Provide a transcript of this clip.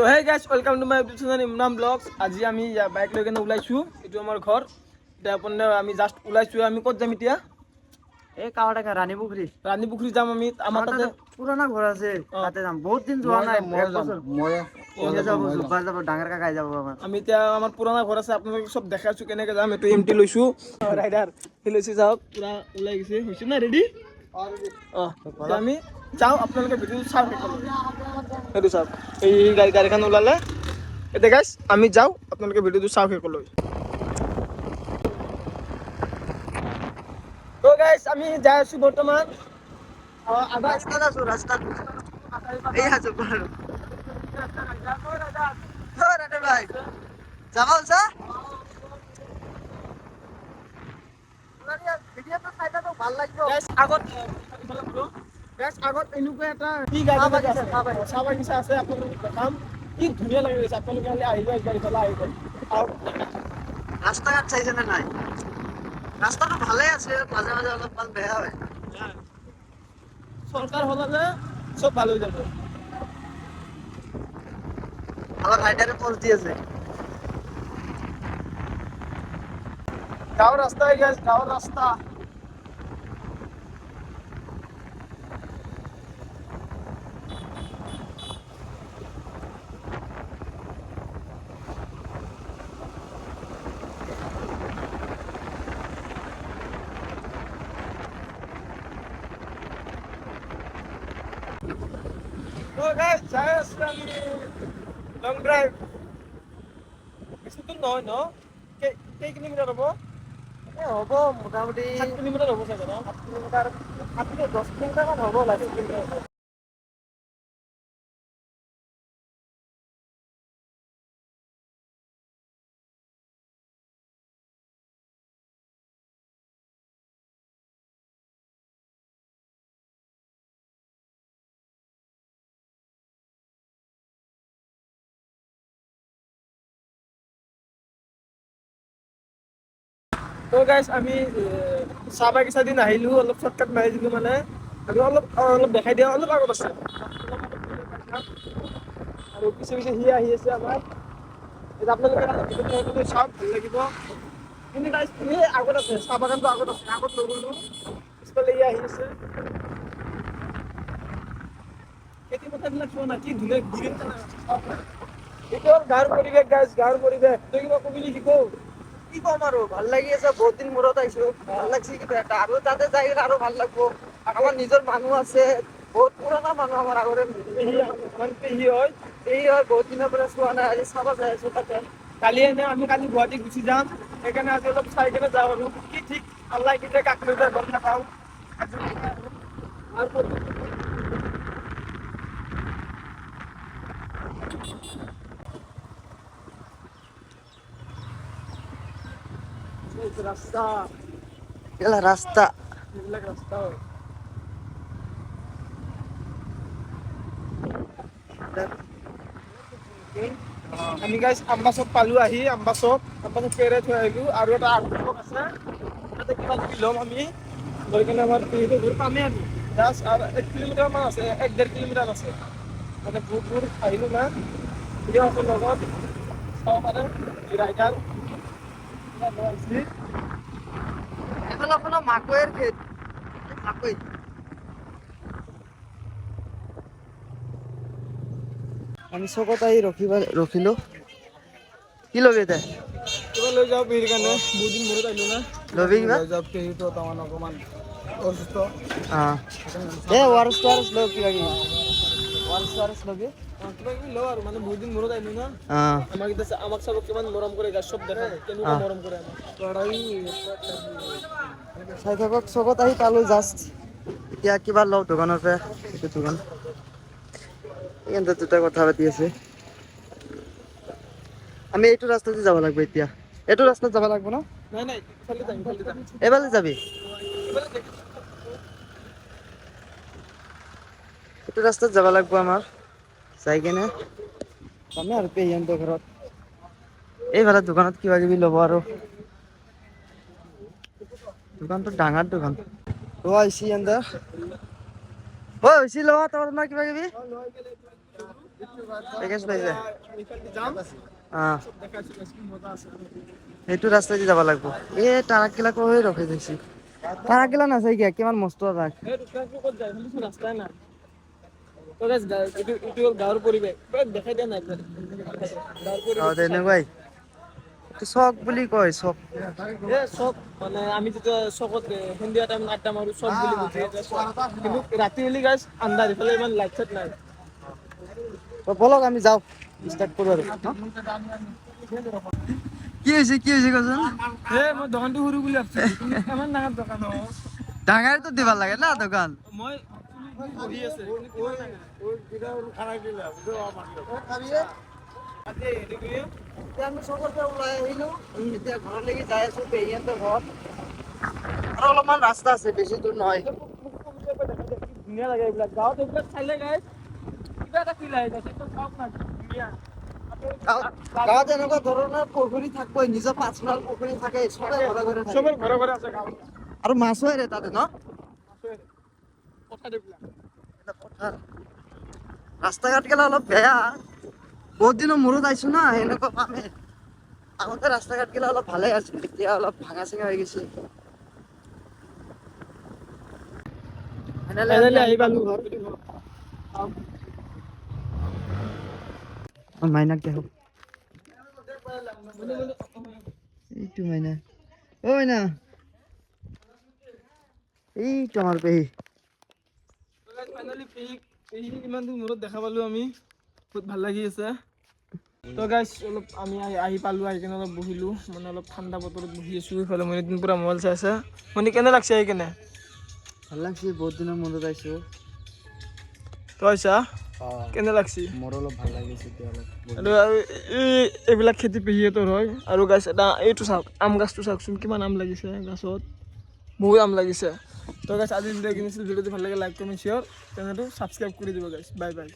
তো hey guys welcome to my YouTube channel Imran vlogs. আজি আমি বাইক লৈ কেনে ওলাইছোঁ। এইটো আমাৰ ঘৰ। এতিয়া আপোনাৰ আমি জাষ্ট ওলাইছোঁ। আমি ক'ত যাম এতিয়া? এই কাৱাটাকা ৰাণীপুখুৰী যাম আমি। আমাৰ তাতে পুৰণা ঘৰ আছে, তাতে যাম। বহুত দিন যোৱা নাই, ডাঙৰ কাকাই যাব আমাৰ। আমি এতিয়া আমাৰ পুৰণা ঘৰ আছে, আপোনালোকে চব দেখাইছোঁ কেনেকৈ যাম। এইটো এমটি লৈছোঁ ৰাইডাৰ, সি লৈছে যাওক পুৰা ওলাই গৈছে। হৈছে না ৰেডি? আমি যাওঁ, আপোনালোকে ভিডিঅ'টো চাওক। সেইটো চাওক, এই গাড়ীখন ওলালে। এতিয়া গাইজ আমি যাওঁ, আপোনালোকে ভিডিঅ'টো চাওক শেষলৈ। তো গাইজ আমি যাই আছোঁ বৰ্তমান ৰাস্তাত আছো, ৰাস্তাত এই আছো ভাই যাবা উচা ভাল লাগিব। আগত এনেকুৱা এটা চাহ বাগিচা আছে, আপোনালোকে দেখাম। কি ধুনীয়া লাগি গৈছে, আপোনালোকে খালি আহিব একবাৰ ইফালে আহিব। ৰাস্তা ঘাট চাইছে নে নাই? ৰাস্তাটো ভালে আছে, মাজে মাজে অলপমান বেয়া হয়। চৰকাৰ হ'লে চব ভাল হৈ যাব। আমাৰ ৰাইডাৰে পজ দি আছে। গাঁৱৰ ৰাস্তা, গাঁৱৰ ৰাস্তা। তো গাইজ যাই আছোঁ আমি লং ড্ৰাইভ। বেছি দূৰ নহয় ন? কেই কিলোমিটাৰ হ'ব? হ'ব মোটামুটি 7 কিলোমিটাৰ হ'ব চাগে ন? 7 কিলোমিটাৰ, 10 কিলোমিটাৰ মান হ'ব লাগে। তো গাইজ আমি চাহ বাগিচা দিন আহিলোঁ, অলপ শ্বৰ্টকাট মাৰি দিলোঁ মানে। আৰু অলপ দেখাই দিয়া, অলপ আগত আছে। আৰু পিছে পিছে সি আহি আছে আমাৰ। এতিয়া আপোনালোকে চাওক, ভাল লাগিব। কিন্তু গাইজ এই আগত আছে, চাহ বাগানটো আগত আছে, আগত লৈ গ'লোঁ। পিছফালে ই আহি আছে। খেতি পথাৰবিলাক চোৱা না, কি ধুনীয়া গ্ৰীণ কালাৰ আছে। এইটো হ'ল গাঁৱৰ পৰিৱেশ গাইজ, গাঁৱৰ পৰিৱেশ। তই কিবা কবি নেকি কওঁ? কি কম আৰু, ভাল লাগি আছে। বহুত দিন মূৰত আহিছো, ভাল লাগছে কিন্তু এটা। আৰু তাতে যাই আৰু ভাল লাগব। আমাৰ নিজৰ মানুহ আছে, বহুত পুৰণা মানুহ আমাৰ আগৰে। পেহী হয়। এই হয়, বহুত দিনৰ পৰা চোৱা নাই, আজি চাব যাই আছো তাতে। আমি কালি গুৱাহাটী গুচি যাম, সেইকাৰণে আজি অলপ চাই কেনে যাওঁ আৰু। কি ঠিক আল্লাহ কেতিয়া কাক লৈ যায় গম নাপাওঁ। ৰাস্তা, এলা ৰাস্তা এইবিলাক ৰাস্তা হয়। আমি গাইজ আম্বাচক পালোঁ আহি, আম্বাচক পেৰাই থৈ আহিলোঁ। আৰু এটা আউটলক আছে, তাতে কিবা কিবি ল'ম আমি। লৈ কিনে আমাৰ ঘৰ পামেই আমি। জাষ্ট আৰু 1 কিলোমিটাৰ মান আছে, 1-1.5 কিলোমিটাৰ আছে। মানে বহুত দূৰ আহিলোঁ না, এতিয়া আছে লগত চাব পাৰে ৰাইডাৰ। এখন আপোনাৰ মাকৈৰ খেত, মাকৈ। আমি চকত আহি ৰখিলো। কি ল'বি তই? কিবা লৈ যাওঁ পেহীৰ কাৰণে, বহুত দিন মূৰত আহিলোঁ না। কিবা ল'বি কিবি লৈ যাওঁ, পেহীটো তাৰমানে অকণমান অসুস্থ। ORS লওঁ কিবা কিবি। ORS ল'বি? কিবা কিবি লওঁ আৰু, মানে বহুত দিন মূৰত আহিলোঁ না। আমাক চাব কিমান মৰম কৰে, চব দেখা কেনেকুৱা মৰম কৰে আমাক। চাই থাকক, চকত আহি পালোঁ জাষ্ট। এতিয়া কিবা লওঁ দোকানৰ পৰা, এইটো দোকান। দুটা কথা পাতি আছে। আমি এইটো ৰাস্তাতে যাব লাগিব এতিয়া। এইটো ৰাস্তাত যাব লাগিব ন? নাই, ইফালে যাম, ইফালে যাম। এইফালে যাবি? এইটো ৰাস্তাত যাব লাগিব আমাৰ। যাই কেনে যামেই আৰু পেহীহঁতৰ ঘৰত। এইফালে দোকানত কিবা কিবি ল'ব আৰু। দোকানটো ডাঙৰ দোকান। হৈছে লোৱা তোৰ না কিবা কিবি? পেকেজ পাইছে এইফালেদি যাম চব দেখাইছো guys, কি মজা আছে সেইটো ৰাস্তাই দি যাব লাগিব টাৰাকগিলা কৈ ৰখি দিছি টাৰাকগিলা নাচাই কিয় কিমান মস্ত টাক এই দোকানটো ক'ত যায় শুনিছো ৰাস্তাই নাই তো guys, এইটো গাঁৱৰ পৰিৱেশ দেখাই দিয়া নাই গাঁৱৰ পৰিৱেশ তেনেকুৱাই চক বুলি কয় চক চক মানে আমি যেতিয়া চকত সন্ধিয়া টাইম আড্ডা মাৰো চক বুলি বুজি এতিয়া চক কিন্তু ৰাতি হ'লে গাইছ আন্ধাৰ ইফালে ইমান লাইট চাইট নাই বলক আমি যাওঁ ষ্টাৰ্ট কৰোঁ আৰু কি হৈছে কচোন মই দোকানটো সৰু বুলি ভাবছিলো তুমি ইমান ডাঙৰ দোকান ডাঙৰটো দিব লাগে না দোকান মই বহি আছে আমি চকৰ পৰা ওলাই আহিলো এতিয়া ঘৰলৈকে যাই আছো পেহীহঁতৰ ঘৰত আৰু অলপমান ৰাস্তা আছে বেছি দূৰ নহয় ধুনীয়া লাগে এইবিলাক গাঁৱত এইবিলাক চাইলে গাইছ কিবা এটা ফিল আহি যায় একদম চাওক না ধুনীয়া গাঁৱত এনেকুৱা ধৰণৰ পুখুৰী থাকিবই নিজৰ পাৰ্চনেল পুখুৰী থাকে চবৰ ঘৰে ঘৰে আছে গাঁৱত আৰু মাছো এৰে তাতে ন পথাৰ এইবিলাক ৰাস্তা ঘাট গেলা অলপ বেয়া বহুত দিনৰ মূৰত আহিছো না এনেকুৱা পামে আগতে ৰাস্তা ঘাট গেলা অলপ ভালে আছিল এতিয়া অলপ ভাঙা চিঙা হৈ গৈছে আহি পালো ঘৰ মাইনাক দেখো এইটো মাইনা ঐ না এইটো আমাৰ পেহী ফাইনেলি পেহী ইমান দিন মূৰত দেখা পালো আমি বহুত ভাল লাগি আছে তো গাইছ অলপ আমি আহি পালো আহি কিনে অলপ বহিলো মানে অলপ ঠাণ্ডা বতৰত বহি আছো ইফালে মই দিন পুৰা মোবাইল চাই আছে মানে কেনে লাগছে আহি কেনে ভাল লাগছে বহুত দিনৰ মূৰত আহিছো তই চা কেনে লাগছি মোৰ অলপ ভাল লাগিছে এতিয়া অলপ আৰু এইবিলাক খেতি পেহীহঁতৰ হয় আৰু গাছ এটা এইটো চাওক আম গাছটো চাওকচোন কিমান আম লাগিছে গাছত বহুত আম লাগিছে তো গাছ আজি ভিডিঅ' কিনিছিল ভিডিঅ'টো ভাল লাগে লাইক কমেণ্ট শ্বেয়াৰ চেনেলটো ছাবস্ক্ৰাইব কৰি দিব গাইছ বাই বাই